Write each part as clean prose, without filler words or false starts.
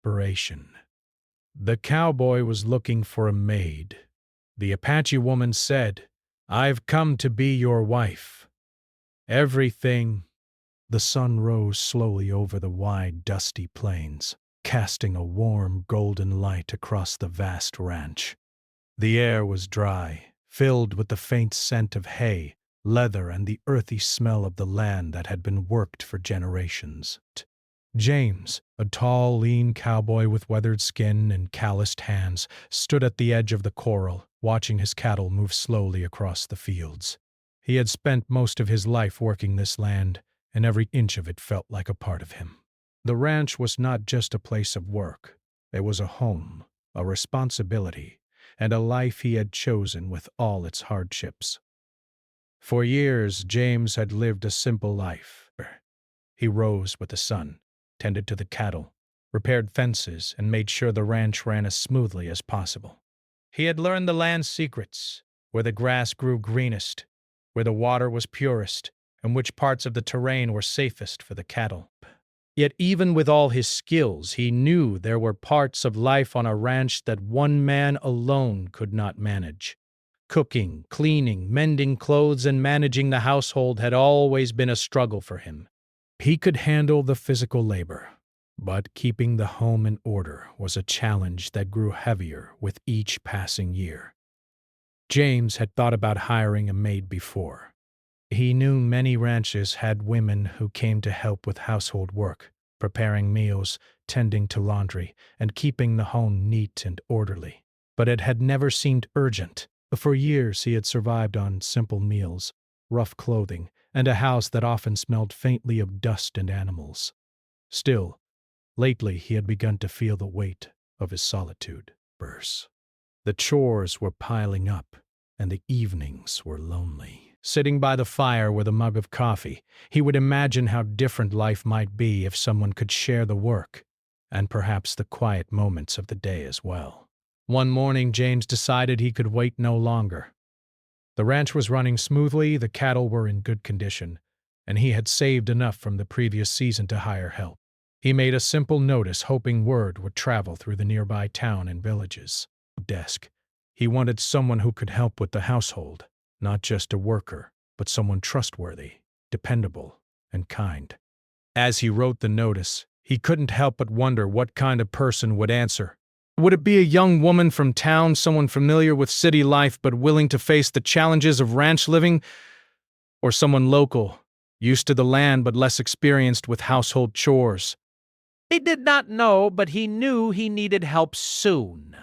desperation. The cowboy was looking for a maid. The Apache woman said, "I've come to be your wife." Everything. The sun rose slowly over the wide, dusty plains, casting a warm, golden light across the vast ranch. The air was dry, filled with the faint scent of hay, leather, and the earthy smell of the land that had been worked for generations. James, a tall, lean cowboy with weathered skin and calloused hands, stood at the edge of the corral, watching his cattle move slowly across the fields. He had spent most of his life working this land, and every inch of it felt like a part of him. The ranch was not just a place of work. It was a home, a responsibility, and a life he had chosen with all its hardships. For years, James had lived a simple life. He rose with the sun, tended to the cattle, repaired fences, and made sure the ranch ran as smoothly as possible. He had learned the land's secrets, where the grass grew greenest, where the water was purest, and which parts of the terrain were safest for the cattle. Yet even with all his skills, he knew there were parts of life on a ranch that one man alone could not manage. Cooking, cleaning, mending clothes, and managing the household had always been a struggle for him. He could handle the physical labor, but keeping the home in order was a challenge that grew heavier with each passing year. James had thought about hiring a maid before. He knew many ranches had women who came to help with household work, preparing meals, tending to laundry, and keeping the home neat and orderly. But it had never seemed urgent. For years he had survived on simple meals, rough clothing, and a house that often smelled faintly of dust and animals. Still, lately he had begun to feel the weight of his solitude. The chores were piling up, and the evenings were lonely. Sitting by the fire with a mug of coffee, he would imagine how different life might be if someone could share the work, and perhaps the quiet moments of the day as well. One morning, James decided he could wait no longer. The ranch was running smoothly, the cattle were in good condition, and he had saved enough from the previous season to hire help. He made a simple notice, hoping word would travel through the nearby town and villages. Desk. He wanted someone who could help with the household, not just a worker, but someone trustworthy, dependable, and kind. As he wrote the notice, he couldn't help but wonder what kind of person would answer. Would it be a young woman from town, someone familiar with city life but willing to face the challenges of ranch living? Or someone local, used to the land but less experienced with household chores? He did not know, but he knew he needed help soon.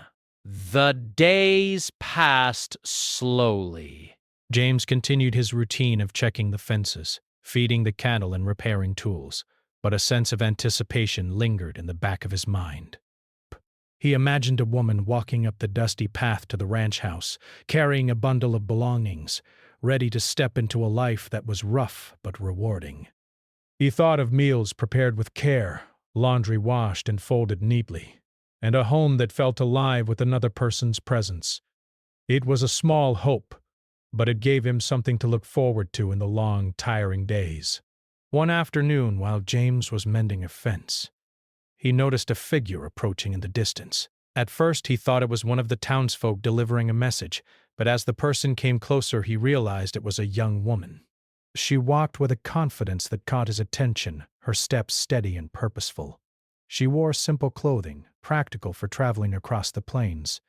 The days passed slowly. James continued his routine of checking the fences, feeding the cattle, and repairing tools, but a sense of anticipation lingered in the back of his mind. He imagined a woman walking up the dusty path to the ranch house, carrying a bundle of belongings, ready to step into a life that was rough but rewarding. He thought of meals prepared with care, laundry washed and folded neatly, and a home that felt alive with another person's presence. It was a small hope, but it gave him something to look forward to in the long, tiring days. One afternoon, while James was mending a fence, he noticed a figure approaching in the distance. At first, he thought it was one of the townsfolk delivering a message, but as the person came closer, he realized it was a young woman. She walked with a confidence that caught his attention, her steps steady and purposeful. She wore simple clothing, practical for traveling across the plains,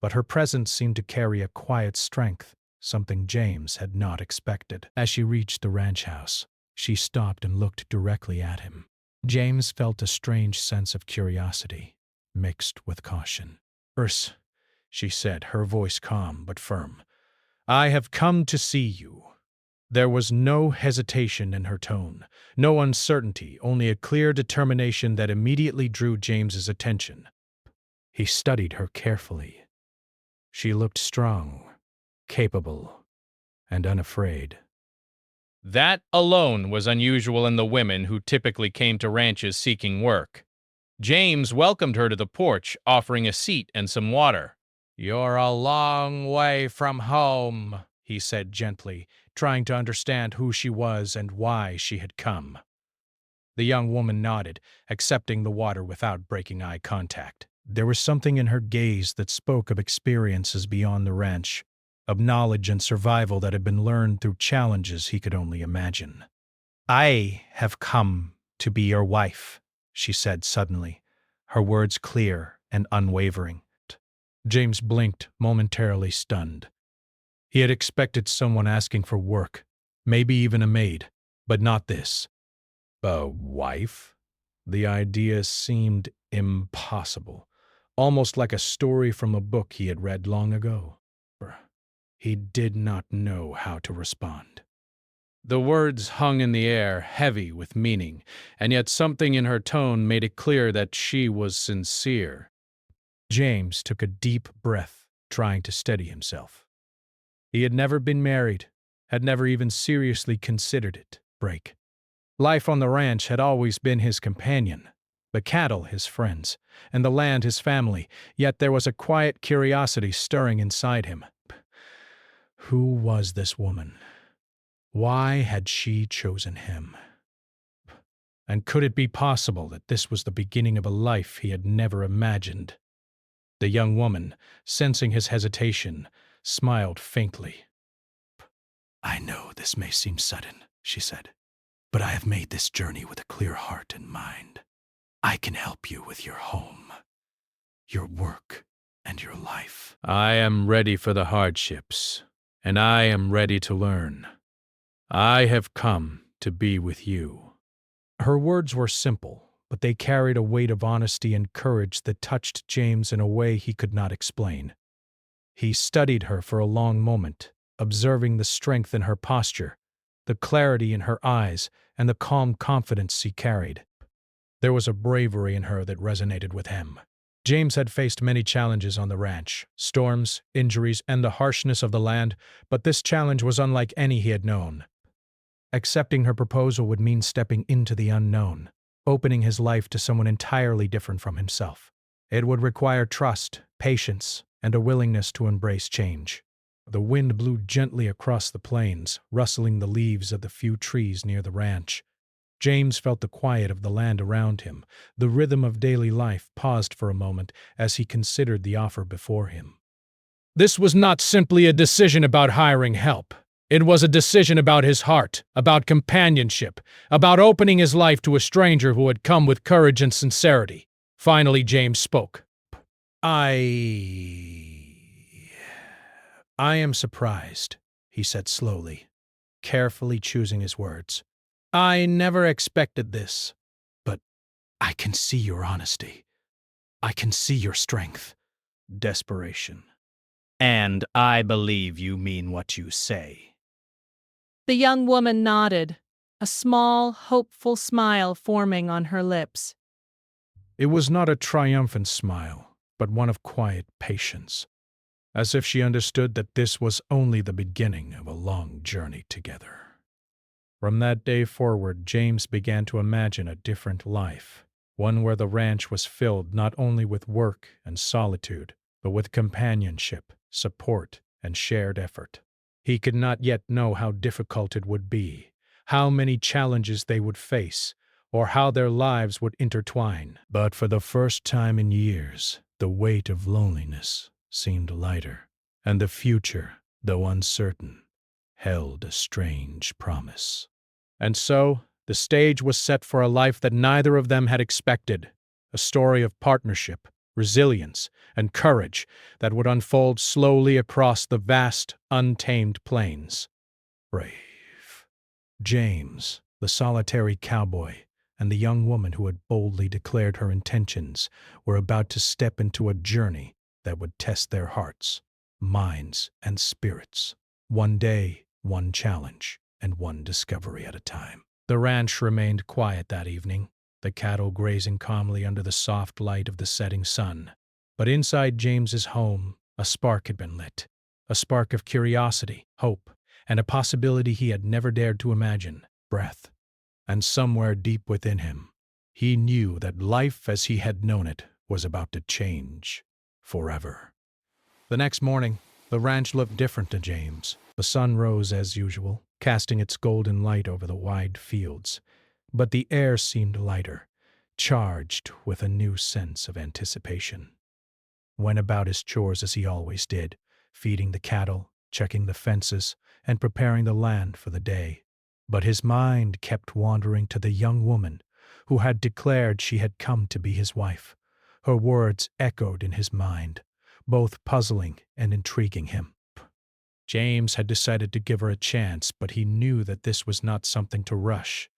but her presence seemed to carry a quiet strength, something James had not expected. As she reached the ranch house, she stopped and looked directly at him. James felt a strange sense of curiosity, mixed with caution. "Urs," she said, her voice calm but firm, "I have come to see you." There was no hesitation in her tone, no uncertainty, only a clear determination that immediately drew James's attention. He studied her carefully. She looked strong, capable, and unafraid. That alone was unusual in the women who typically came to ranches seeking work. James welcomed her to the porch, offering a seat and some water. "You're a long way from home," he said gently, trying to understand who she was and why she had come. The young woman nodded, accepting the water without breaking eye contact. There was something in her gaze that spoke of experiences beyond the ranch, of knowledge and survival that had been learned through challenges he could only imagine. "I have come to be your wife," she said suddenly, her words clear and unwavering. James blinked, momentarily stunned. He had expected someone asking for work, maybe even a maid, but not this. A wife? The idea seemed impossible, almost like a story from a book he had read long ago. He did not know how to respond. The words hung in the air, heavy with meaning, and yet something in her tone made it clear that she was sincere. James took a deep breath, trying to steady himself. He had never been married, had never even seriously considered it. Break. Life on the ranch had always been his companion, the cattle his friends, and the land his family, yet there was a quiet curiosity stirring inside him. Who was this woman? Why had she chosen him? And could it be possible that this was the beginning of a life he had never imagined? The young woman, sensing his hesitation, smiled faintly. "I know this may seem sudden," she said, "but I have made this journey with a clear heart and mind. I can help you with your home, your work, and your life." "I am ready for the hardships, and I am ready to learn. I have come to be with you." Her words were simple, but they carried a weight of honesty and courage that touched James in a way he could not explain. He studied her for a long moment, observing the strength in her posture, the clarity in her eyes, and the calm confidence she carried. There was a bravery in her that resonated with him. James had faced many challenges on the ranch, storms, injuries, and the harshness of the land, but this challenge was unlike any he had known. Accepting her proposal would mean stepping into the unknown, opening his life to someone entirely different from himself. It would require trust, patience, and a willingness to embrace change. The wind blew gently across the plains, rustling the leaves of the few trees near the ranch. James felt the quiet of the land around him. The rhythm of daily life paused for a moment as he considered the offer before him. This was not simply a decision about hiring help. It was a decision about his heart, about companionship, about opening his life to a stranger who had come with courage and sincerity. Finally, James spoke. I am surprised," he said slowly, carefully choosing his words. "I never expected this, but I can see your honesty. I can see your strength." Desperation. "And I believe you mean what you say." The young woman nodded, a small, hopeful smile forming on her lips. It was not a triumphant smile, but one of quiet patience, as if she understood that this was only the beginning of a long journey together. From that day forward, James began to imagine a different life, one where the ranch was filled not only with work and solitude, but with companionship, support, and shared effort. He could not yet know how difficult it would be, how many challenges they would face, or how their lives would intertwine. But for the first time in years, the weight of loneliness seemed lighter, and the future, though uncertain, held a strange promise. And so, the stage was set for a life that neither of them had expected, a story of partnership, resilience, and courage that would unfold slowly across the vast, untamed plains. Brave. James, the solitary cowboy, and the young woman who had boldly declared her intentions were about to step into a journey that would test their hearts, minds, and spirits. One day, one challenge, and one discovery at a time. The ranch remained quiet that evening, the cattle grazing calmly under the soft light of the setting sun. But inside James's home, a spark had been lit, a spark of curiosity, hope, and a possibility he had never dared to imagine, breath. And somewhere deep within him, he knew that life as he had known it was about to change forever. The next morning, the ranch looked different to James. The sun rose as usual, casting its golden light over the wide fields. but the air seemed lighter, charged with a new sense of anticipation. Went about his chores as he always did, feeding the cattle, checking the fences, and preparing the land for the day. But his mind kept wandering to the young woman who had declared she had come to be his wife. Her words echoed in his mind, both puzzling and intriguing him. James had decided to give her a chance, but he knew that this was not something to rush.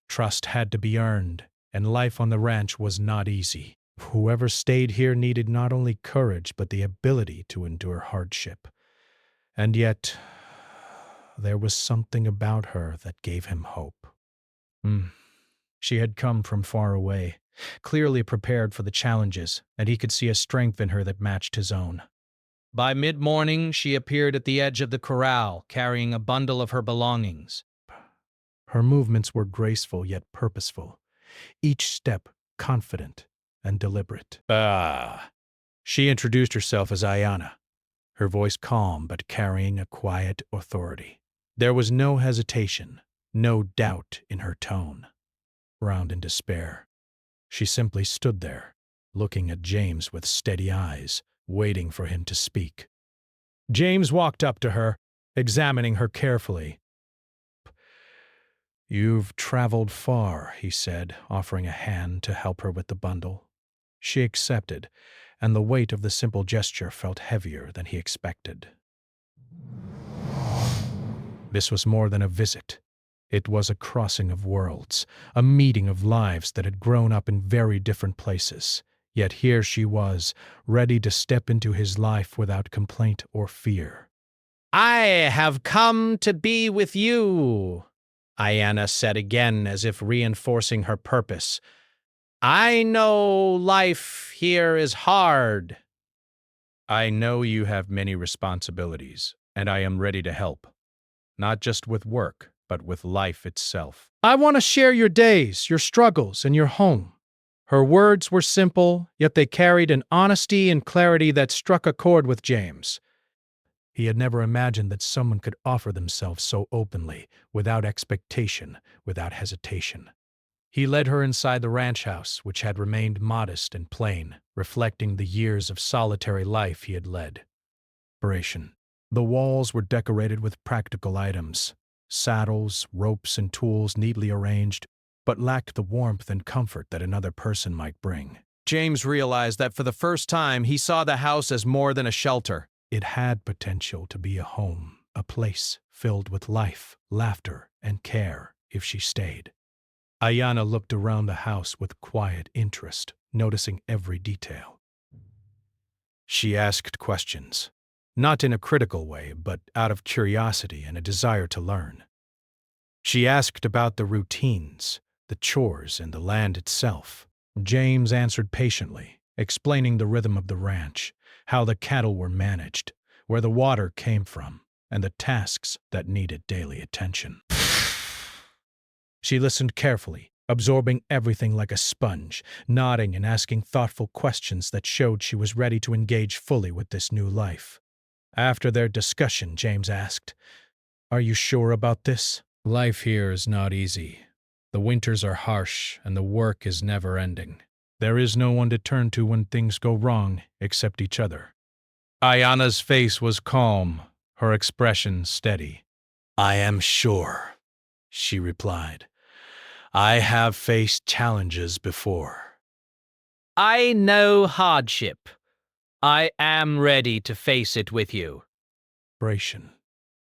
Trust had to be earned, and life on the ranch was not easy. Whoever stayed here needed not only courage, but the ability to endure hardship. And yet, there was something about her that gave him hope. She had come from far away, clearly prepared for the challenges, and he could see a strength in her that matched his own. By mid-morning, she appeared at the edge of the corral, carrying a bundle of her belongings. Her movements were graceful yet purposeful, each step confident and deliberate. She introduced herself as Ayanna, her voice calm but carrying a quiet authority. There was no hesitation, no doubt in her tone. Round in despair, she simply stood there, looking at James with steady eyes, waiting for him to speak. James walked up to her, examining her carefully. "You've traveled far," he said, offering a hand to help her with the bundle. She accepted, and the weight of the simple gesture felt heavier than he expected. This was more than a visit. It was a crossing of worlds, a meeting of lives that had grown up in very different places. Yet here she was, ready to step into his life without complaint or fear. "I have come to be with you," Ayanna said again, as if reinforcing her purpose. "I know life here is hard." "I know you have many responsibilities, and I am ready to help. Not just with work, but with life itself." "I want to share your days, your struggles, and your home." Her words were simple, yet they carried an honesty and clarity that struck a chord with James. He had never imagined that someone could offer themselves so openly, without expectation, without hesitation. He led her inside the ranch house, which had remained modest and plain, reflecting the years of solitary life he had led. The walls were decorated with practical items, saddles, ropes, and tools neatly arranged, but lacked the warmth and comfort that another person might bring. James realized that for the first time he saw the house as more than a shelter. It had potential to be a home, a place filled with life, laughter, and care if she stayed. Ayanna looked around the house with quiet interest, noticing every detail. She asked questions, not in a critical way, but out of curiosity and a desire to learn. She asked about the routines, the chores, and the land itself. James answered patiently, explaining the rhythm of the ranch, how the cattle were managed, where the water came from, and the tasks that needed daily attention. She listened carefully, absorbing everything like a sponge, nodding and asking thoughtful questions that showed she was ready to engage fully with this new life. After their discussion, James asked, "Are you sure about this? Life here is not easy. The winters are harsh, and the work is never-ending. There is no one to turn to when things go wrong except each other." Ayanna's face was calm, her expression steady. "I am sure," she replied. "I have faced challenges before. I know hardship. I am ready to face it with you."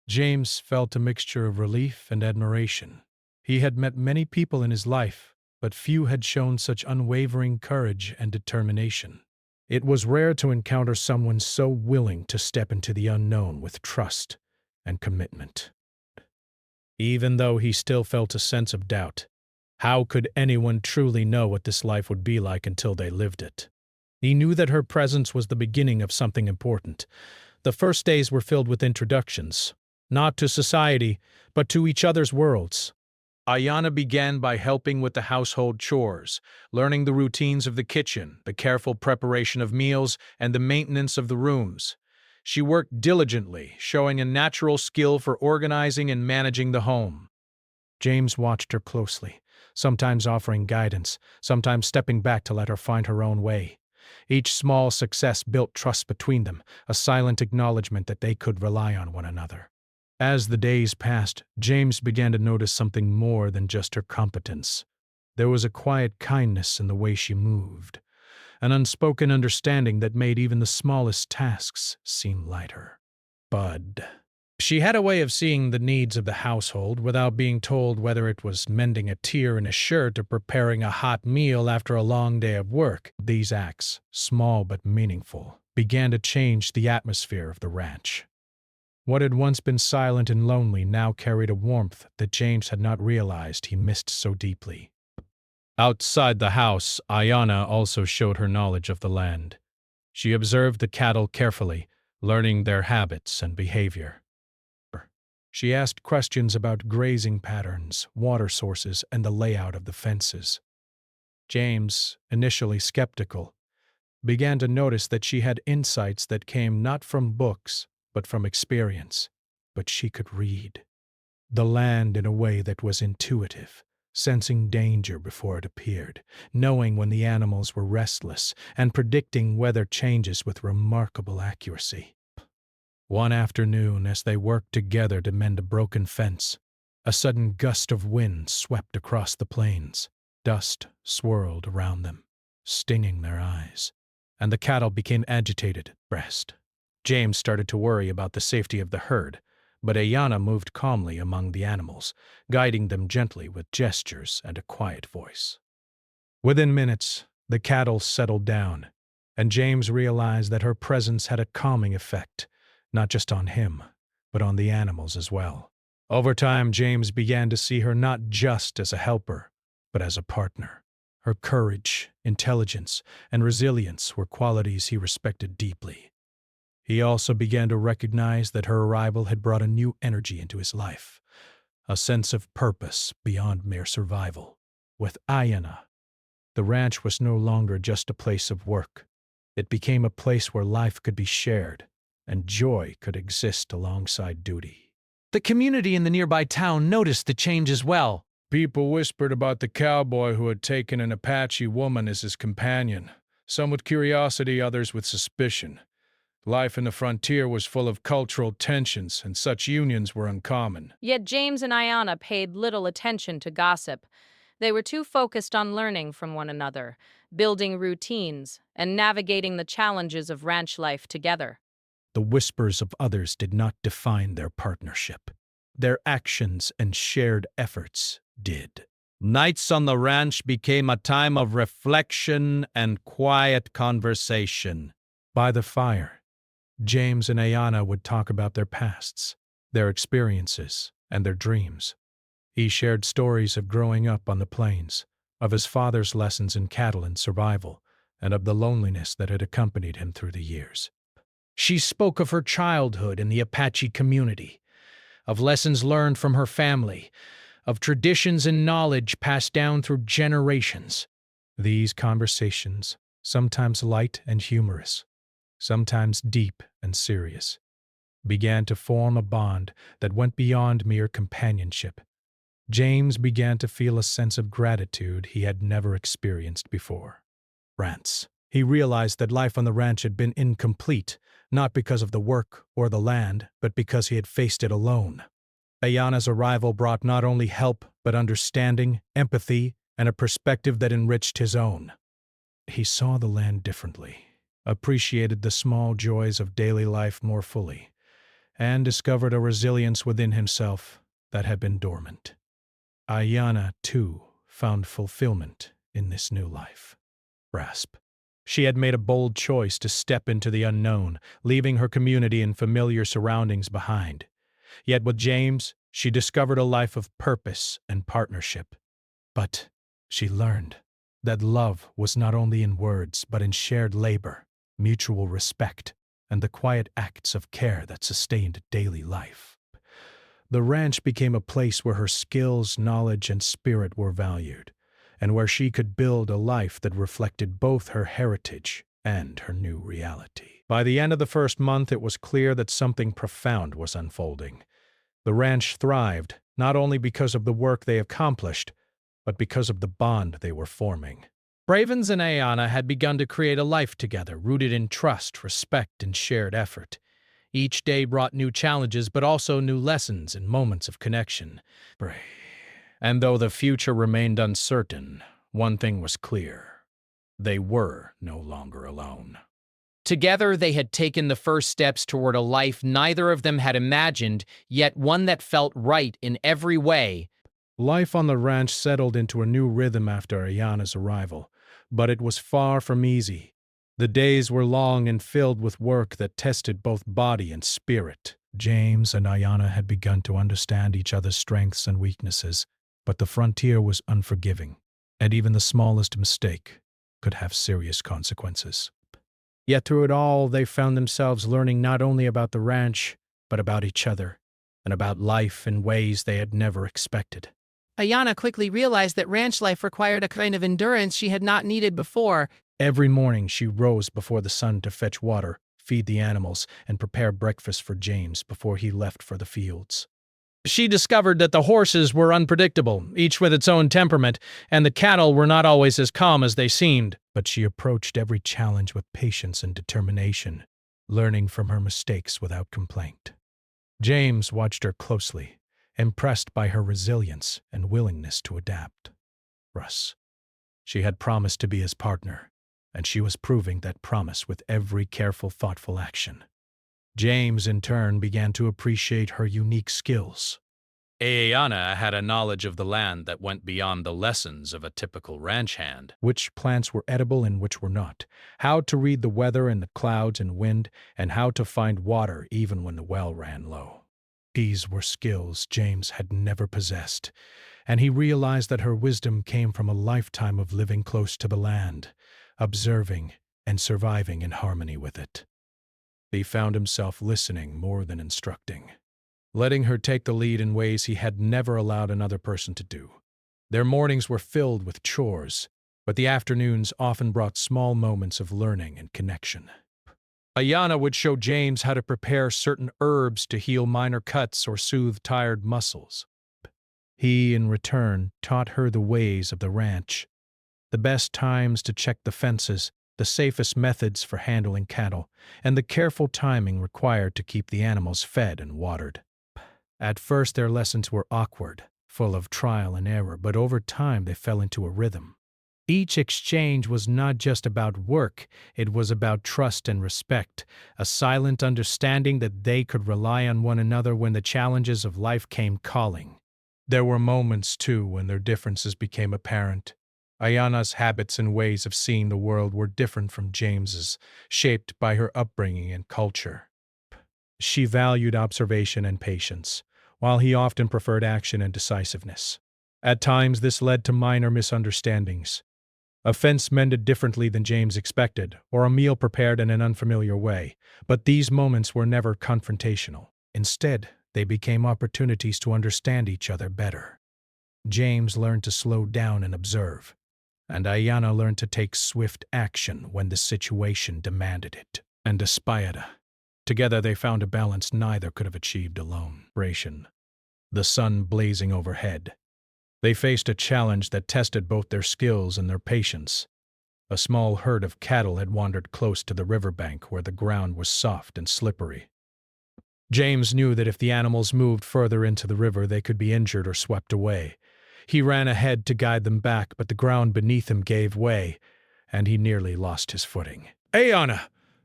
James felt a mixture of relief and admiration. He had met many people in his life, but few had shown such unwavering courage and determination. It was rare to encounter someone so willing to step into the unknown with trust and commitment. Even though he still felt a sense of doubt, how could anyone truly know what this life would be like until they lived it? He knew that her presence was the beginning of something important. The first days were filled with introductions, not to society, but to each other's worlds. Ayanna began by helping with the household chores, learning the routines of the kitchen, the careful preparation of meals, and the maintenance of the rooms. She worked diligently, showing a natural skill for organizing and managing the home. James watched her closely, sometimes offering guidance, sometimes stepping back to let her find her own way. Each small success built trust between them, a silent acknowledgement that they could rely on one another. As the days passed, James began to notice something more than just her competence. There was a quiet kindness in the way she moved, an unspoken understanding that made even the smallest tasks seem lighter. Bud. She had a way of seeing the needs of the household without being told whether it was mending a tear in a shirt or preparing a hot meal after a long day of work. These acts, small but meaningful, began to change the atmosphere of the ranch. What had once been silent and lonely now carried a warmth that James had not realized he missed so deeply. Outside the house, Ayanna also showed her knowledge of the land. She observed the cattle carefully, learning their habits and behavior. She asked questions about grazing patterns, water sources, and the layout of the fences. James, initially skeptical, began to notice that she had insights that came not from books, but from experience. But she could read the land in a way that was intuitive, sensing danger before it appeared, knowing when the animals were restless, and predicting weather changes with remarkable accuracy. One afternoon, as they worked together to mend a broken fence, a sudden gust of wind swept across the plains. Dust swirled around them, stinging their eyes, and the cattle became agitated at breast. James started to worry about the safety of the herd, but Ayanna moved calmly among the animals, guiding them gently with gestures and a quiet voice. Within minutes, the cattle settled down, and James realized that her presence had a calming effect, not just on him, but on the animals as well. Over time, James began to see her not just as a helper, but as a partner. Her courage, intelligence, and resilience were qualities he respected deeply. He also began to recognize that her arrival had brought a new energy into his life, a sense of purpose beyond mere survival. With Ayanna, the ranch was no longer just a place of work. It became a place where life could be shared, and joy could exist alongside duty. The community in the nearby town noticed the change as well. People whispered about the cowboy who had taken an Apache woman as his companion, some with curiosity, others with suspicion. Life in the frontier was full of cultural tensions, and such unions were uncommon. Yet James and Ayanna paid little attention to gossip. They were too focused on learning from one another, building routines, and navigating the challenges of ranch life together. The whispers of others did not define their partnership. Their actions and shared efforts did. Nights on the ranch became a time of reflection and quiet conversation. By the fire, James and Ayanna would talk about their pasts, their experiences, and their dreams. He shared stories of growing up on the plains, of his father's lessons in cattle and survival, and of the loneliness that had accompanied him through the years. She spoke of her childhood in the Apache community, of lessons learned from her family, of traditions and knowledge passed down through generations. These conversations, sometimes light and humorous, sometimes deep and serious, began to form a bond that went beyond mere companionship. James began to feel a sense of gratitude he had never experienced before. Rants. He realized that life on the ranch had been incomplete, not because of the work or the land, but because he had faced it alone. Ayanna's arrival brought not only help, but understanding, empathy, and a perspective that enriched his own. He saw the land differently, appreciated the small joys of daily life more fully, and discovered a resilience within himself that had been dormant. Ayanna, too, found fulfillment in this new life. Grasp. She had made a bold choice to step into the unknown, leaving her community and familiar surroundings behind. Yet with James, she discovered a life of purpose and partnership. But she learned that love was not only in words, but in shared labor, mutual respect, and the quiet acts of care that sustained daily life. The ranch became a place where her skills, knowledge, and spirit were valued, and where she could build a life that reflected both her heritage and her new reality. By the end of the first month, it was clear that something profound was unfolding. The ranch thrived, not only because of the work they accomplished, but because of the bond they were forming. Bravens and Ayana had begun to create a life together, rooted in trust, respect, and shared effort. Each day brought new challenges, but also new lessons and moments of connection. And though the future remained uncertain, one thing was clear. They were no longer alone. Together, they had taken the first steps toward a life neither of them had imagined, yet one that felt right in every way. Life on the ranch settled into a new rhythm after Ayana's arrival, but it was far from easy. The days were long and filled with work that tested both body and spirit. James and Ayana had begun to understand each other's strengths and weaknesses, but the frontier was unforgiving, and even the smallest mistake could have serious consequences. Yet through it all, they found themselves learning not only about the ranch, but about each other, and about life in ways they had never expected. Ayana quickly realized that ranch life required a kind of endurance she had not needed before. Every morning she rose before the sun to fetch water, feed the animals, and prepare breakfast for James before he left for the fields. She discovered that the horses were unpredictable, each with its own temperament, and the cattle were not always as calm as they seemed. But she approached every challenge with patience and determination, learning from her mistakes without complaint. James watched her closely, impressed by her resilience and willingness to adapt. Russ. She had promised to be his partner, and she was proving that promise with every careful, thoughtful action. James, in turn, began to appreciate her unique skills. Ayana had a knowledge of the land that went beyond the lessons of a typical ranch hand. Which plants were edible and which were not, how to read the weather and the clouds and wind, and how to find water even when the well ran low. These were skills James had never possessed, and he realized that her wisdom came from a lifetime of living close to the land, observing and surviving in harmony with it. He found himself listening more than instructing, letting her take the lead in ways he had never allowed another person to do. Their mornings were filled with chores, but the afternoons often brought small moments of learning and connection. Ayana would show James how to prepare certain herbs to heal minor cuts or soothe tired muscles. He, in return, taught her the ways of the ranch, the best times to check the fences, the safest methods for handling cattle, and the careful timing required to keep the animals fed and watered. At first, their lessons were awkward, full of trial and error, but over time they fell into a rhythm. Each exchange was not just about work, it was about trust and respect, a silent understanding that they could rely on one another when the challenges of life came calling. There were moments, too, when their differences became apparent. Ayana's habits and ways of seeing the world were different from James's, shaped by her upbringing and culture. She valued observation and patience, while he often preferred action and decisiveness. At times, this led to minor misunderstandings. A fence mended differently than James expected, or a meal prepared in an unfamiliar way, but these moments were never confrontational. Instead, they became opportunities to understand each other better. James learned to slow down and observe, and Ayana learned to take swift action when the situation demanded it. And despite it, together they found a balance neither could have achieved alone. The sun blazing overhead. They faced a challenge that tested both their skills and their patience. A small herd of cattle had wandered close to the riverbank where the ground was soft and slippery. James knew that if the animals moved further into the river, they could be injured or swept away. He ran ahead to guide them back, but the ground beneath him gave way, and he nearly lost his footing. Ayana,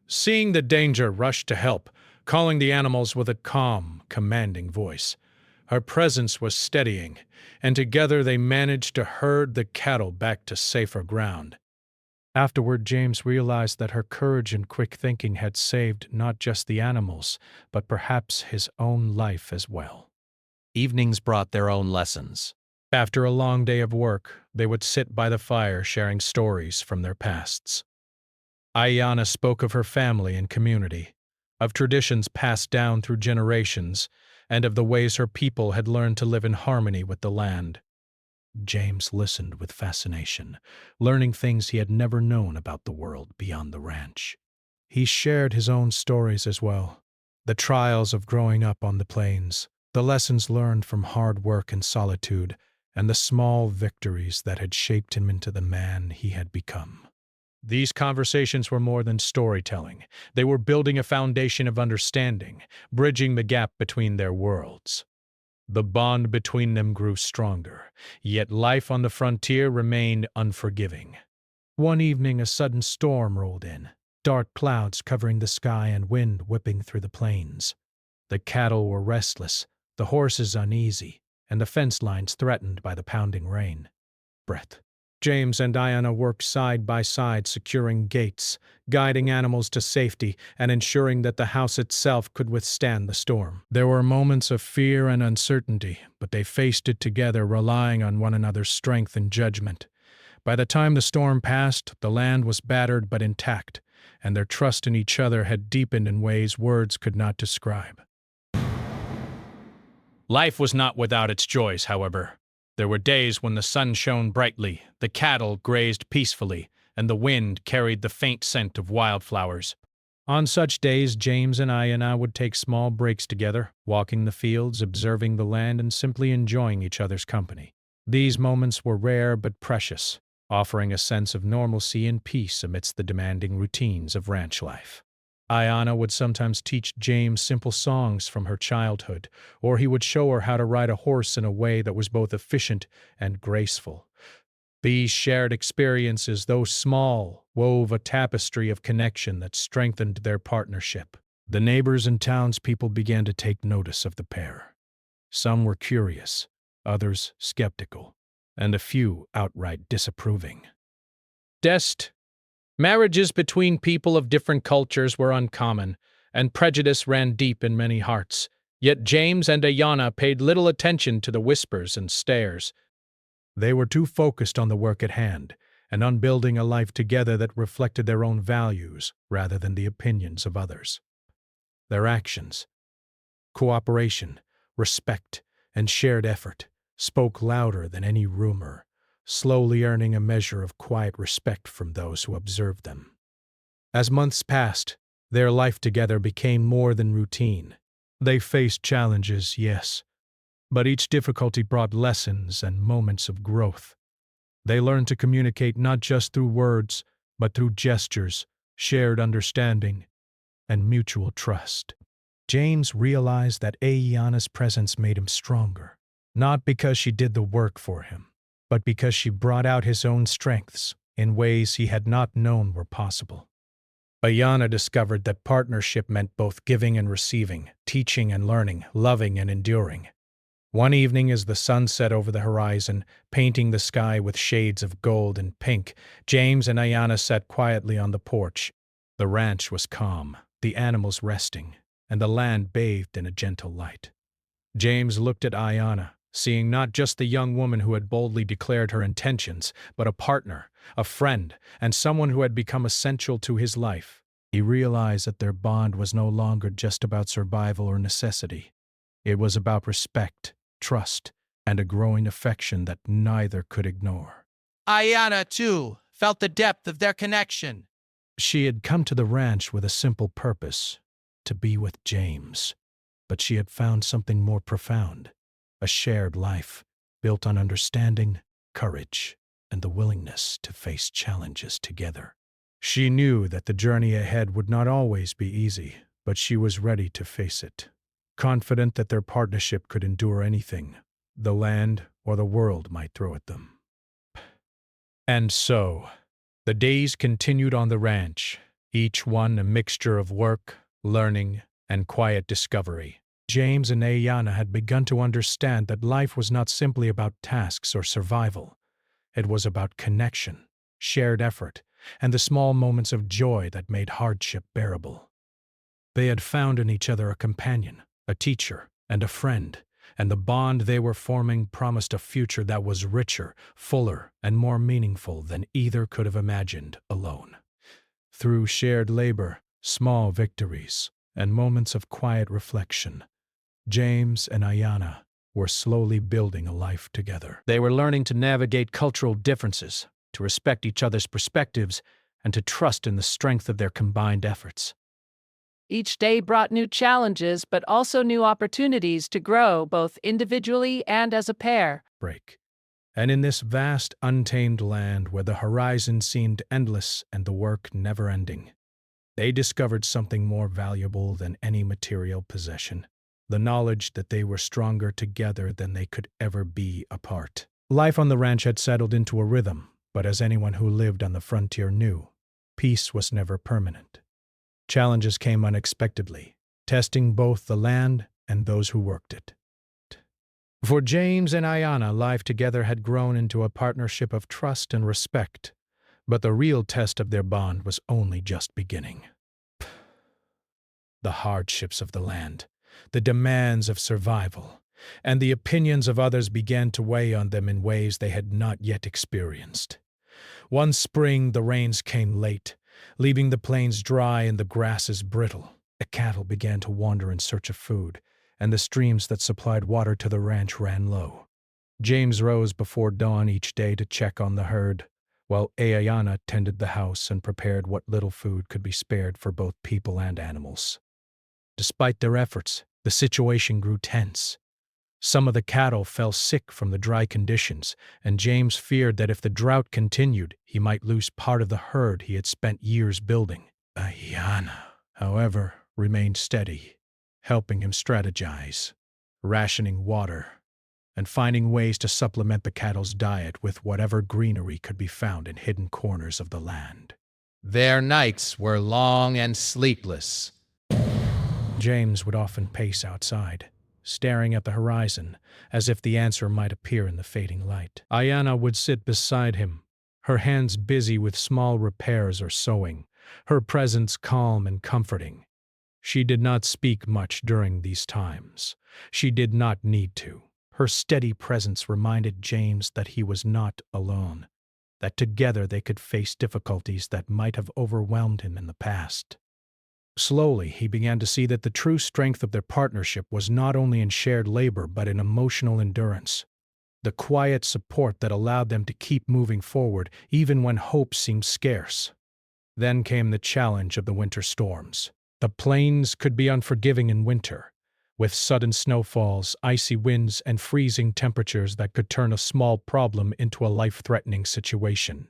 seeing the danger, rushed to help, calling the animals with a calm, commanding voice. Her presence was steadying, and together they managed to herd the cattle back to safer ground. Afterward, James realized that her courage and quick thinking had saved not just the animals, but perhaps his own life as well. Evenings brought their own lessons. After a long day of work, they would sit by the fire sharing stories from their pasts. Ayana spoke of her family and community, of traditions passed down through generations, and of the ways her people had learned to live in harmony with the land. James listened with fascination, learning things he had never known about the world beyond the ranch. He shared his own stories as well, the trials of growing up on the plains, the lessons learned from hard work and solitude, and the small victories that had shaped him into the man he had become. These conversations were more than storytelling. They were building a foundation of understanding, bridging the gap between their worlds. The bond between them grew stronger, yet life on the frontier remained unforgiving. One evening, a sudden storm rolled in, dark clouds covering the sky and wind whipping through the plains. The cattle were restless, the horses uneasy, and the fence lines threatened by the pounding rain. Breath. James and Diana worked side by side, securing gates, guiding animals to safety, and ensuring that the house itself could withstand the storm. There were moments of fear and uncertainty, but they faced it together, relying on one another's strength and judgment. By the time the storm passed, the land was battered but intact, and their trust in each other had deepened in ways words could not describe. Life was not without its joys, however. There were days when the sun shone brightly, the cattle grazed peacefully, and the wind carried the faint scent of wildflowers. On such days, James and I would take small breaks together, walking the fields, observing the land, and simply enjoying each other's company. These moments were rare but precious, offering a sense of normalcy and peace amidst the demanding routines of ranch life. Ayanna would sometimes teach James simple songs from her childhood, or he would show her how to ride a horse in a way that was both efficient and graceful. These shared experiences, though small, wove a tapestry of connection that strengthened their partnership. The neighbors and townspeople began to take notice of the pair. Some were curious, others skeptical, and a few outright disapproving. Marriages between people of different cultures were uncommon, and prejudice ran deep in many hearts. Yet James and Ayanna paid little attention to the whispers and stares. They were too focused on the work at hand and on building a life together that reflected their own values rather than the opinions of others. Their actions, cooperation, respect, and shared effort spoke louder than any rumor, slowly earning a measure of quiet respect from those who observed them. As months passed, their life together became more than routine. They faced challenges, yes, but each difficulty brought lessons and moments of growth. They learned to communicate not just through words, but through gestures, shared understanding, and mutual trust. James realized that Ayanna's presence made him stronger, not because she did the work for him, but because she brought out his own strengths in ways he had not known were possible. Ayanna discovered that partnership meant both giving and receiving, teaching and learning, loving and enduring. One evening, as the sun set over the horizon, painting the sky with shades of gold and pink, James and Ayanna sat quietly on the porch. The ranch was calm, the animals resting, and the land bathed in a gentle light. James looked at Ayanna, seeing not just the young woman who had boldly declared her intentions, but a partner, a friend, and someone who had become essential to his life. He realized that their bond was no longer just about survival or necessity. It was about respect, trust, and a growing affection that neither could ignore. Ayanna, too, felt the depth of their connection. She had come to the ranch with a simple purpose, to be with James, but she had found something more profound. A shared life built on understanding, courage, and the willingness to face challenges together. She knew that the journey ahead would not always be easy, but she was ready to face it, confident that their partnership could endure anything the land or the world might throw at them. And so, the days continued on the ranch, each one a mixture of work, learning, and quiet discovery. James and Ayanna had begun to understand that life was not simply about tasks or survival. It was about connection, shared effort, and the small moments of joy that made hardship bearable. They had found in each other a companion, a teacher, and a friend, and the bond they were forming promised a future that was richer, fuller, and more meaningful than either could have imagined alone. Through shared labor, small victories, and moments of quiet reflection, James and Ayanna were slowly building a life together. They were learning to navigate cultural differences, to respect each other's perspectives, and to trust in the strength of their combined efforts. Each day brought new challenges, but also new opportunities to grow both individually and as a pair. Break. And in this vast, untamed land where the horizon seemed endless and the work never-ending, they discovered something more valuable than any material possession: the knowledge that they were stronger together than they could ever be apart. Life on the ranch had settled into a rhythm, but as anyone who lived on the frontier knew, peace was never permanent. Challenges came unexpectedly, testing both the land and those who worked it. For James and Ayanna, life together had grown into a partnership of trust and respect, but the real test of their bond was only just beginning. The hardships of the land, the demands of survival, and the opinions of others began to weigh on them in ways they had not yet experienced. One spring, the rains came late, leaving the plains dry and the grasses brittle. The cattle began to wander in search of food, and the streams that supplied water to the ranch ran low. James rose before dawn each day to check on the herd, while Ayanna tended the house and prepared what little food could be spared for both people and animals. Despite their efforts, the situation grew tense. Some of the cattle fell sick from the dry conditions, and James feared that if the drought continued, he might lose part of the herd he had spent years building. Ayanna, however, remained steady, helping him strategize, rationing water, and finding ways to supplement the cattle's diet with whatever greenery could be found in hidden corners of the land. Their nights were long and sleepless. James would often pace outside, staring at the horizon, as if the answer might appear in the fading light. Ayanna would sit beside him, her hands busy with small repairs or sewing, her presence calm and comforting. She did not speak much during these times. She did not need to. Her steady presence reminded James that he was not alone, that together they could face difficulties that might have overwhelmed him in the past. Slowly, he began to see that the true strength of their partnership was not only in shared labor but in emotional endurance, the quiet support that allowed them to keep moving forward even when hope seemed scarce. Then came the challenge of the winter storms. The plains could be unforgiving in winter, with sudden snowfalls, icy winds, and freezing temperatures that could turn a small problem into a life-threatening situation.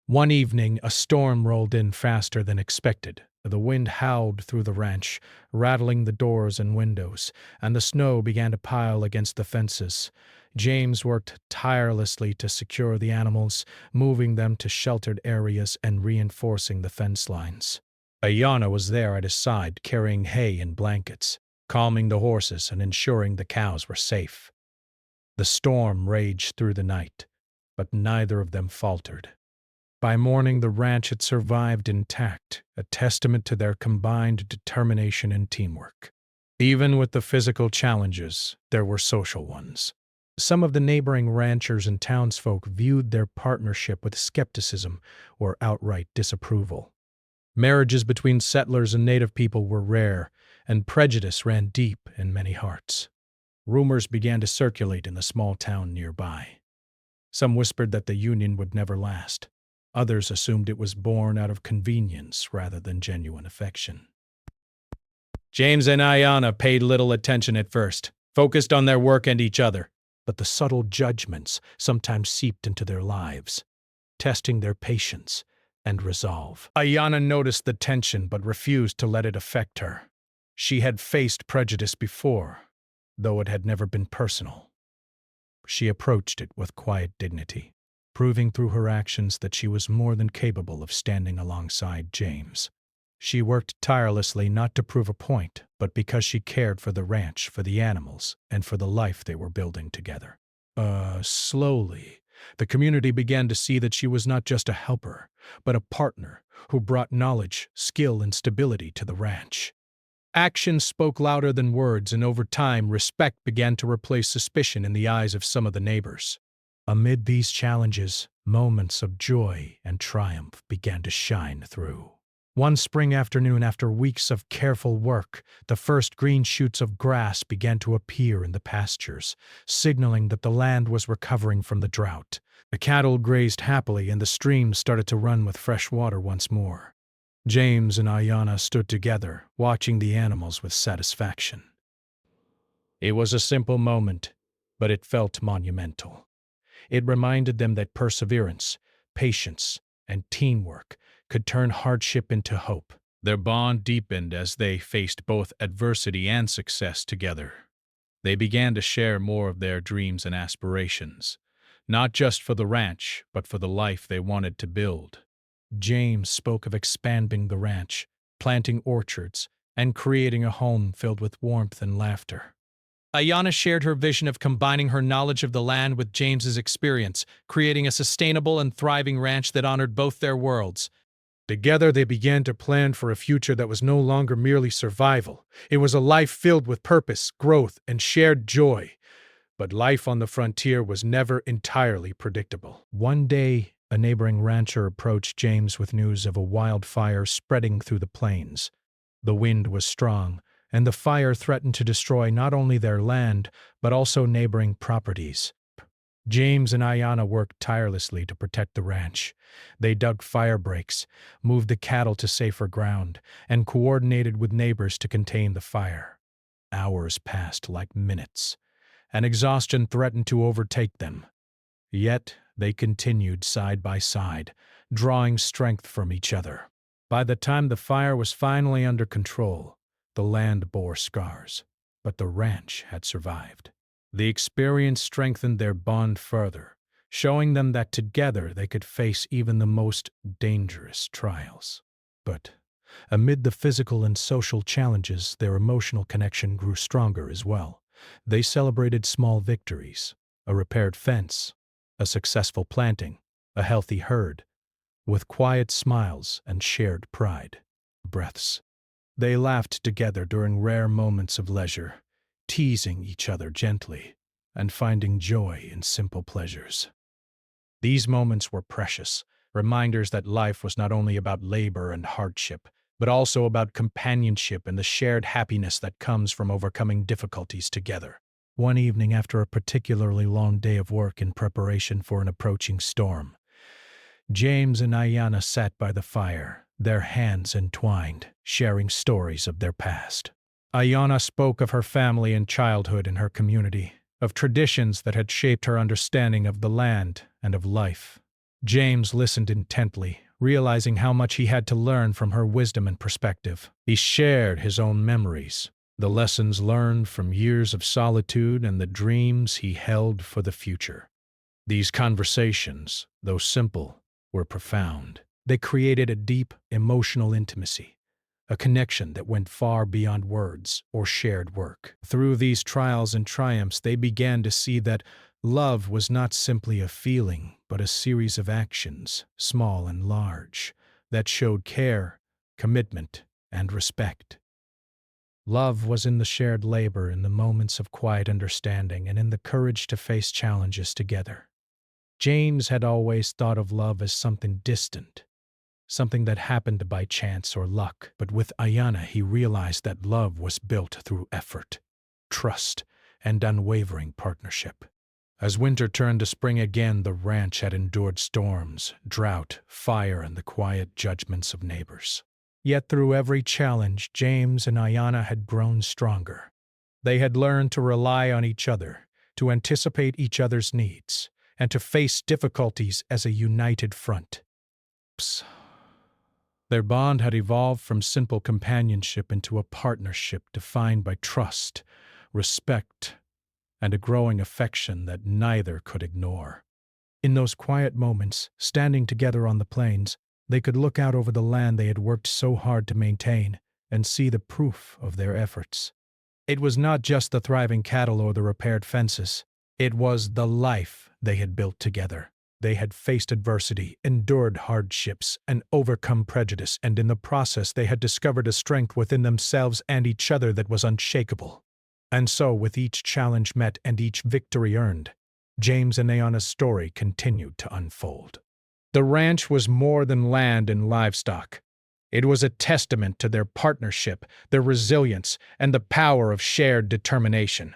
One evening, a storm rolled in faster than expected. The wind howled through the ranch, rattling the doors and windows, and the snow began to pile against the fences. James worked tirelessly to secure the animals, moving them to sheltered areas and reinforcing the fence lines. Ayanna was there at his side, carrying hay and blankets, calming the horses and ensuring the cows were safe. The storm raged through the night, but neither of them faltered. By morning, the ranch had survived intact, a testament to their combined determination and teamwork. Even with the physical challenges, there were social ones. Some of the neighboring ranchers and townsfolk viewed their partnership with skepticism or outright disapproval. Marriages between settlers and native people were rare, and prejudice ran deep in many hearts. Rumors began to circulate in the small town nearby. Some whispered that the union would never last. Others assumed it was born out of convenience rather than genuine affection. James and Ayanna paid little attention at first, focused on their work and each other. But the subtle judgments sometimes seeped into their lives, testing their patience and resolve. Ayanna noticed the tension but refused to let it affect her. She had faced prejudice before, though it had never been personal. She approached it with quiet dignity, proving through her actions that she was more than capable of standing alongside James. She worked tirelessly not to prove a point, but because she cared for the ranch, for the animals, and for the life they were building together. Slowly, the community began to see that she was not just a helper, but a partner who brought knowledge, skill, and stability to the ranch. Actions spoke louder than words, and over time, respect began to replace suspicion in the eyes of some of the neighbors. Amid these challenges, moments of joy and triumph began to shine through. One spring afternoon, after weeks of careful work, the first green shoots of grass began to appear in the pastures, signaling that the land was recovering from the drought. The cattle grazed happily, and the streams started to run with fresh water once more. James and Ayanna stood together, watching the animals with satisfaction. It was a simple moment, but it felt monumental. It reminded them that perseverance, patience, and teamwork could turn hardship into hope. Their bond deepened as they faced both adversity and success together. They began to share more of their dreams and aspirations, not just for the ranch, but for the life they wanted to build. James spoke of expanding the ranch, planting orchards, and creating a home filled with warmth and laughter. Ayanna shared her vision of combining her knowledge of the land with James's experience, creating a sustainable and thriving ranch that honored both their worlds. Together, they began to plan for a future that was no longer merely survival. It was a life filled with purpose, growth, and shared joy. But life on the frontier was never entirely predictable. One day, a neighboring rancher approached James with news of a wildfire spreading through the plains. The wind was strong, and the fire threatened to destroy not only their land, but also neighboring properties. James and Ayanna worked tirelessly to protect the ranch. They dug fire breaks, moved the cattle to safer ground, and coordinated with neighbors to contain the fire. Hours passed like minutes, and exhaustion threatened to overtake them. Yet they continued side by side, drawing strength from each other. By the time the fire was finally under control, the land bore scars, but the ranch had survived. The experience strengthened their bond further, showing them that together they could face even the most dangerous trials. But amid the physical and social challenges, their emotional connection grew stronger as well. They celebrated small victories, a repaired fence, a successful planting, a healthy herd, with quiet smiles and shared pride. Breaths. They laughed together during rare moments of leisure, teasing each other gently and finding joy in simple pleasures. These moments were precious, reminders that life was not only about labor and hardship, but also about companionship and the shared happiness that comes from overcoming difficulties together. One evening, after a particularly long day of work in preparation for an approaching storm, James and Ayanna sat by the fire, their hands entwined, sharing stories of their past. Ayanna spoke of her family and childhood in her community, of traditions that had shaped her understanding of the land and of life. James listened intently, realizing how much he had to learn from her wisdom and perspective. He shared his own memories, the lessons learned from years of solitude and the dreams he held for the future. These conversations, though simple, were profound. They created a deep emotional intimacy, a connection that went far beyond words or shared work. Through these trials and triumphs, they began to see that love was not simply a feeling, but a series of actions, small and large, that showed care, commitment, and respect. Love was in the shared labor, in the moments of quiet understanding, and in the courage to face challenges together. James had always thought of love as something distant, something that happened by chance or luck, but with Ayanna he realized that love was built through effort, trust, and unwavering partnership. As winter turned to spring again, the ranch had endured storms, drought, fire, and the quiet judgments of neighbors. Yet through every challenge, James and Ayanna had grown stronger. They had learned to rely on each other, to anticipate each other's needs, and to face difficulties as a united front. Their bond had evolved from simple companionship into a partnership defined by trust, respect, and a growing affection that neither could ignore. In those quiet moments, standing together on the plains, they could look out over the land they had worked so hard to maintain and see the proof of their efforts. It was not just the thriving cattle or the repaired fences. It was the life they had built together. They had faced adversity, endured hardships, and overcome prejudice, and in the process they had discovered a strength within themselves and each other that was unshakable. And so, with each challenge met and each victory earned, James and Ayanna's story continued to unfold. The ranch was more than land and livestock. It was a testament to their partnership, their resilience, and the power of shared determination.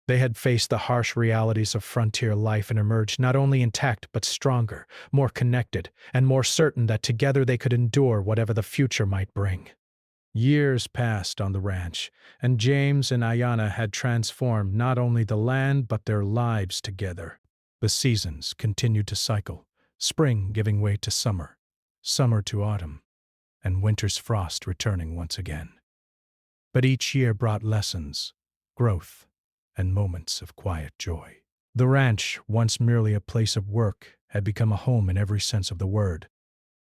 They had faced the harsh realities of frontier life and emerged not only intact but stronger, more connected, and more certain that together they could endure whatever the future might bring. Years passed on the ranch, and James and Ayanna had transformed not only the land but their lives together. The seasons continued to cycle, spring giving way to summer, summer to autumn, and winter's frost returning once again. But each year brought lessons, growth, and moments of quiet joy. The ranch, once merely a place of work, had become a home in every sense of the word,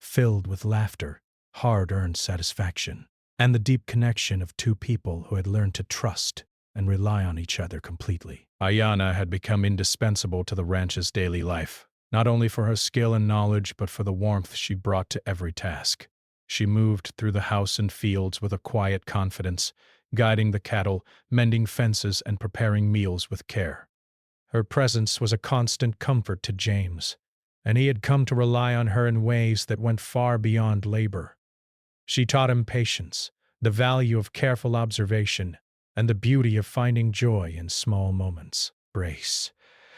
filled with laughter, hard-earned satisfaction, and the deep connection of two people who had learned to trust and rely on each other completely. Ayana had become indispensable to the ranch's daily life, not only for her skill and knowledge, but for the warmth she brought to every task. She moved through the house and fields with a quiet confidence, guiding the cattle, mending fences, and preparing meals with care. Her presence was a constant comfort to James, and he had come to rely on her in ways that went far beyond labor. She taught him patience, the value of careful observation, and the beauty of finding joy in small moments. Brace.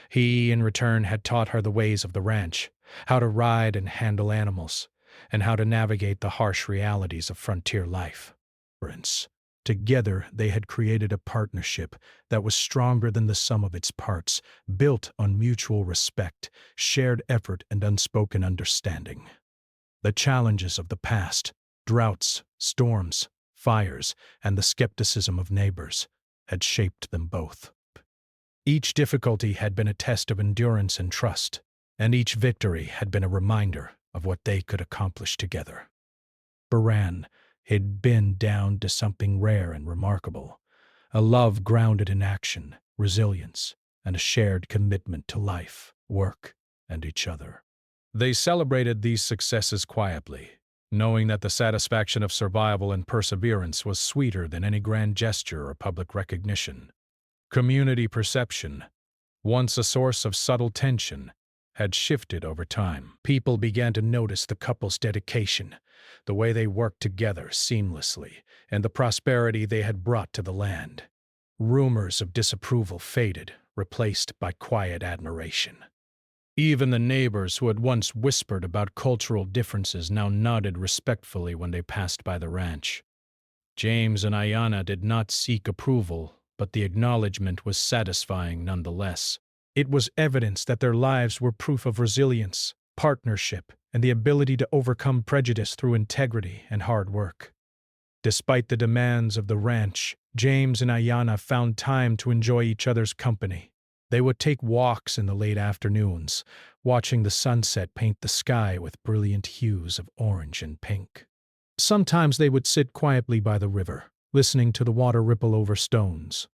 He, in return, had taught her the ways of the ranch, how to ride and handle animals, and how to navigate the harsh realities of frontier life. Together, they had created a partnership that was stronger than the sum of its parts, built on mutual respect, shared effort, and unspoken understanding. The challenges of the past, droughts, storms, fires, and the skepticism of neighbors, had shaped them both. Each difficulty had been a test of endurance and trust, and each victory had been a reminder of what they could accomplish together. Baran had been down to something rare and remarkable, a love grounded in action, resilience, and a shared commitment to life, work, and each other. They celebrated these successes quietly, knowing that the satisfaction of survival and perseverance was sweeter than any grand gesture or public recognition. Community perception, once a source of subtle tension, had shifted over time. People began to notice the couple's dedication, the way they worked together seamlessly, and the prosperity they had brought to the land. Rumors of disapproval faded, replaced by quiet admiration. Even the neighbors who had once whispered about cultural differences now nodded respectfully when they passed by the ranch. James and Ayana did not seek approval, but the acknowledgement was satisfying nonetheless. It was evidence that their lives were proof of resilience, partnership, and the ability to overcome prejudice through integrity and hard work. Despite the demands of the ranch, James and Ayana found time to enjoy each other's company. They would take walks in the late afternoons, watching the sunset paint the sky with brilliant hues of orange and pink. Sometimes they would sit quietly by the river, listening to the water ripple over stones,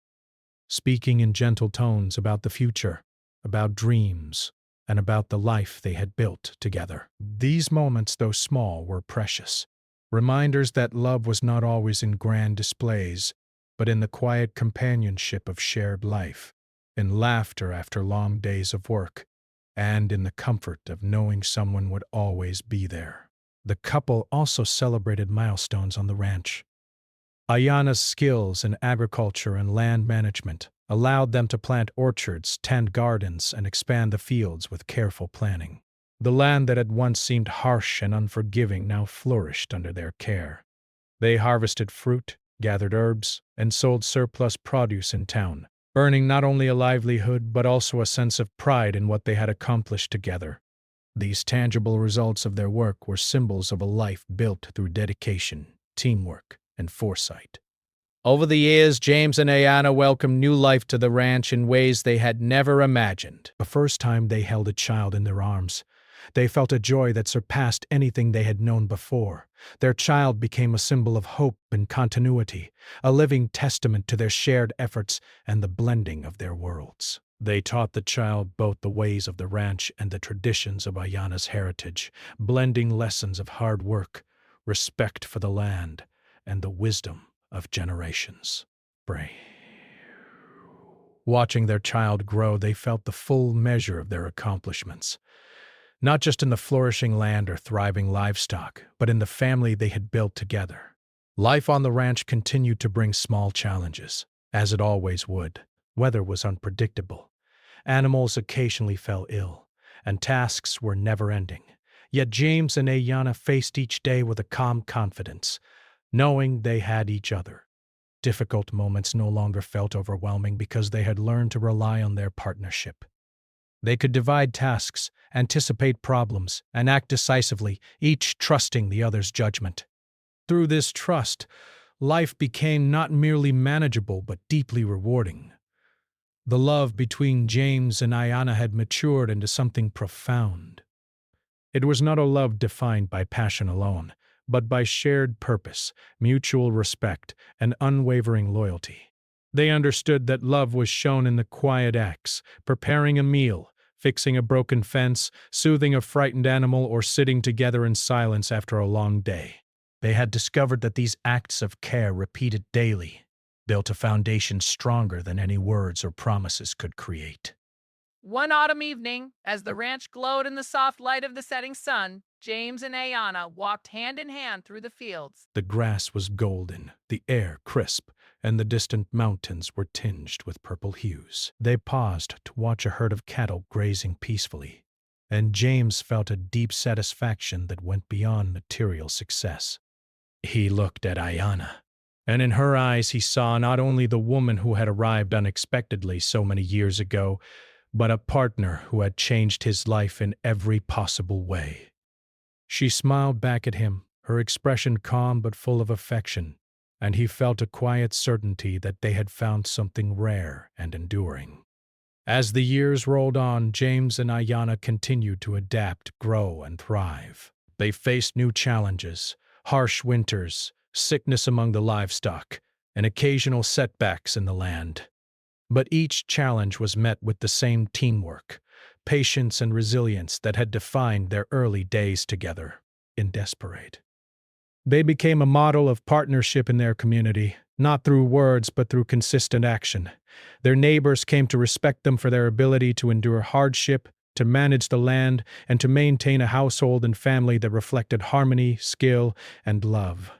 speaking in gentle tones about the future, about dreams, and about the life they had built together. These moments, though small, were precious, reminders that love was not always in grand displays, but in the quiet companionship of shared life, in laughter after long days of work, and in the comfort of knowing someone would always be there. The couple also celebrated milestones on the ranch. Ayana's skills in agriculture and land management allowed them to plant orchards, tend gardens, and expand the fields with careful planning. The land that had once seemed harsh and unforgiving now flourished under their care. They harvested fruit, gathered herbs, and sold surplus produce in town, earning not only a livelihood but also a sense of pride in what they had accomplished together. These tangible results of their work were symbols of a life built through dedication, teamwork, and foresight. Over the years, James and Ayana welcomed new life to the ranch in ways they had never imagined. The first time they held a child in their arms, they felt a joy that surpassed anything they had known before. Their child became a symbol of hope and continuity, a living testament to their shared efforts and the blending of their worlds. They taught the child both the ways of the ranch and the traditions of Ayana's heritage, blending lessons of hard work, respect for the land, and the wisdom of generations. Watching their child grow, they felt the full measure of their accomplishments, not just in the flourishing land or thriving livestock, but in the family they had built together. Life on the ranch continued to bring small challenges, as it always would. Weather was unpredictable. Animals occasionally fell ill, and tasks were never-ending. Yet James and Ayana faced each day with a calm confidence, knowing they had each other. Difficult moments no longer felt overwhelming because they had learned to rely on their partnership. They could divide tasks, anticipate problems, and act decisively, each trusting the other's judgment. Through this trust, life became not merely manageable but deeply rewarding. The love between James and Ayanna had matured into something profound. It was not a love defined by passion alone, but by shared purpose, mutual respect, and unwavering loyalty. They understood that love was shown in the quiet acts, preparing a meal, fixing a broken fence, soothing a frightened animal, or sitting together in silence after a long day. They had discovered that these acts of care, repeated daily, built a foundation stronger than any words or promises could create. One autumn evening, as the ranch glowed in the soft light of the setting sun, James and Ayanna walked hand in hand through the fields. The grass was golden, the air crisp, and the distant mountains were tinged with purple hues. They paused to watch a herd of cattle grazing peacefully, and James felt a deep satisfaction that went beyond material success. He looked at Ayanna, and in her eyes he saw not only the woman who had arrived unexpectedly so many years ago, but a partner who had changed his life in every possible way. She smiled back at him, her expression calm but full of affection, and he felt a quiet certainty that they had found something rare and enduring. As the years rolled on, James and Ayanna continued to adapt, grow, and thrive. They faced new challenges, harsh winters, sickness among the livestock, and occasional setbacks in the land. But each challenge was met with the same teamwork, patience, and resilience that had defined their early days together in Desperate. They became a model of partnership in their community, not through words but through consistent action. Their neighbors came to respect them for their ability to endure hardship, to manage the land, and to maintain a household and family that reflected harmony, skill, and love.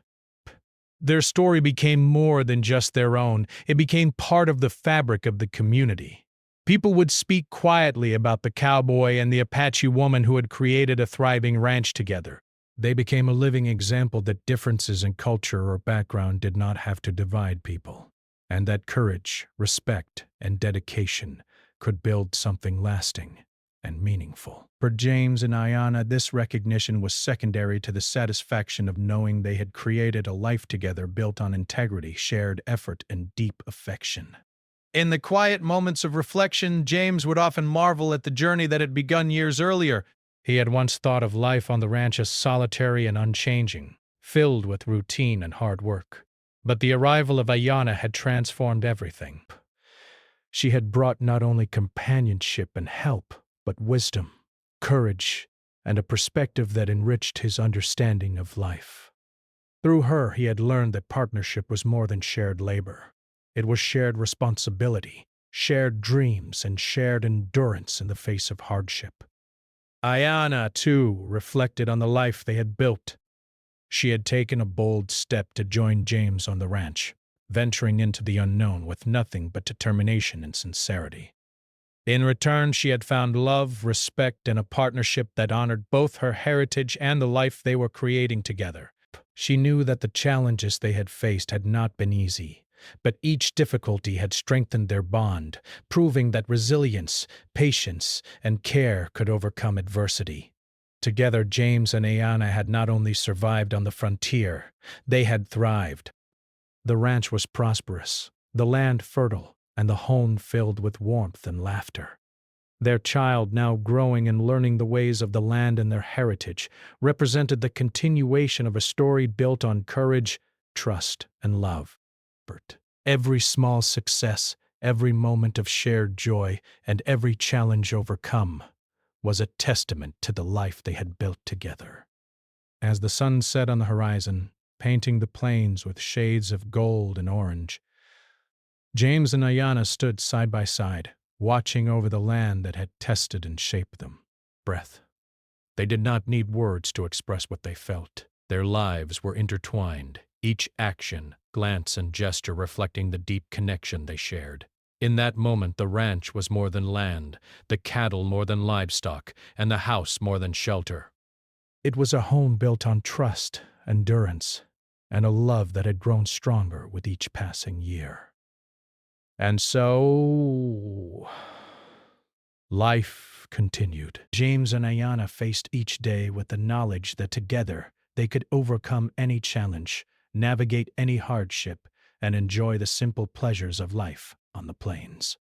Their story became more than just their own. It became part of the fabric of the community. People would speak quietly about the cowboy and the Apache woman who had created a thriving ranch together. They became a living example that differences in culture or background did not have to divide people, and that courage, respect, and dedication could build something lasting and meaningful. For James and Ayanna, this recognition was secondary to the satisfaction of knowing they had created a life together built on integrity, shared effort, and deep affection. In the quiet moments of reflection, James would often marvel at the journey that had begun years earlier. He had once thought of life on the ranch as solitary and unchanging, filled with routine and hard work. But the arrival of Ayanna had transformed everything. She had brought not only companionship and help, but wisdom, courage, and a perspective that enriched his understanding of life. Through her, he had learned that partnership was more than shared labor. It was shared responsibility, shared dreams, and shared endurance in the face of hardship. Ayanna, too, reflected on the life they had built. She had taken a bold step to join James on the ranch, venturing into the unknown with nothing but determination and sincerity. In return, she had found love, respect, and a partnership that honored both her heritage and the life they were creating together. She knew that the challenges they had faced had not been easy, but each difficulty had strengthened their bond, proving that resilience, patience, and care could overcome adversity. Together, James and Ayanna had not only survived on the frontier, they had thrived. The ranch was prosperous, the land fertile, and the home filled with warmth and laughter. Their child, now growing and learning the ways of the land and their heritage, represented the continuation of a story built on courage, trust, and love. Every small success, every moment of shared joy, and every challenge overcome was a testament to the life they had built together. As the sun set on the horizon, painting the plains with shades of gold and orange, James and Ayanna stood side by side, watching over the land that had tested and shaped them. Breath. They did not need words to express what they felt. Their lives were intertwined, each action, glance, and gesture reflecting the deep connection they shared. In that moment, the ranch was more than land, the cattle more than livestock, and the house more than shelter. It was a home built on trust, endurance, and a love that had grown stronger with each passing year. And so, Life continued. James and Ayana faced each day with the knowledge that together they could overcome any challenge, navigate any hardship, and enjoy the simple pleasures of life on the plains.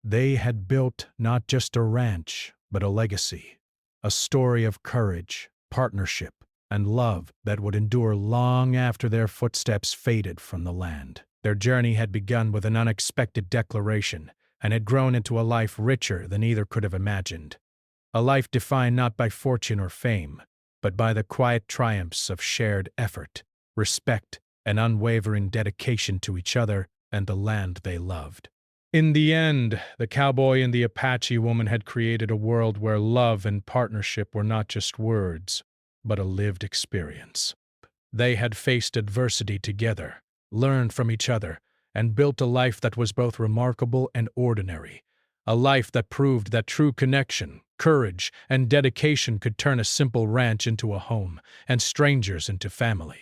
They had built not just a ranch, but a legacy, a story of courage, partnership, and love that would endure long after their footsteps faded from the land. Their journey had begun with an unexpected declaration and had grown into a life richer than either could have imagined. A life defined not by fortune or fame, but by the quiet triumphs of shared effort, respect, and unwavering dedication to each other and the land they loved. In the end, the cowboy and the Apache woman had created a world where love and partnership were not just words, but a lived experience. They had faced adversity together, learned from each other, and built a life that was both remarkable and ordinary, a life that proved that true connection, courage, and dedication could turn a simple ranch into a home, and strangers into family.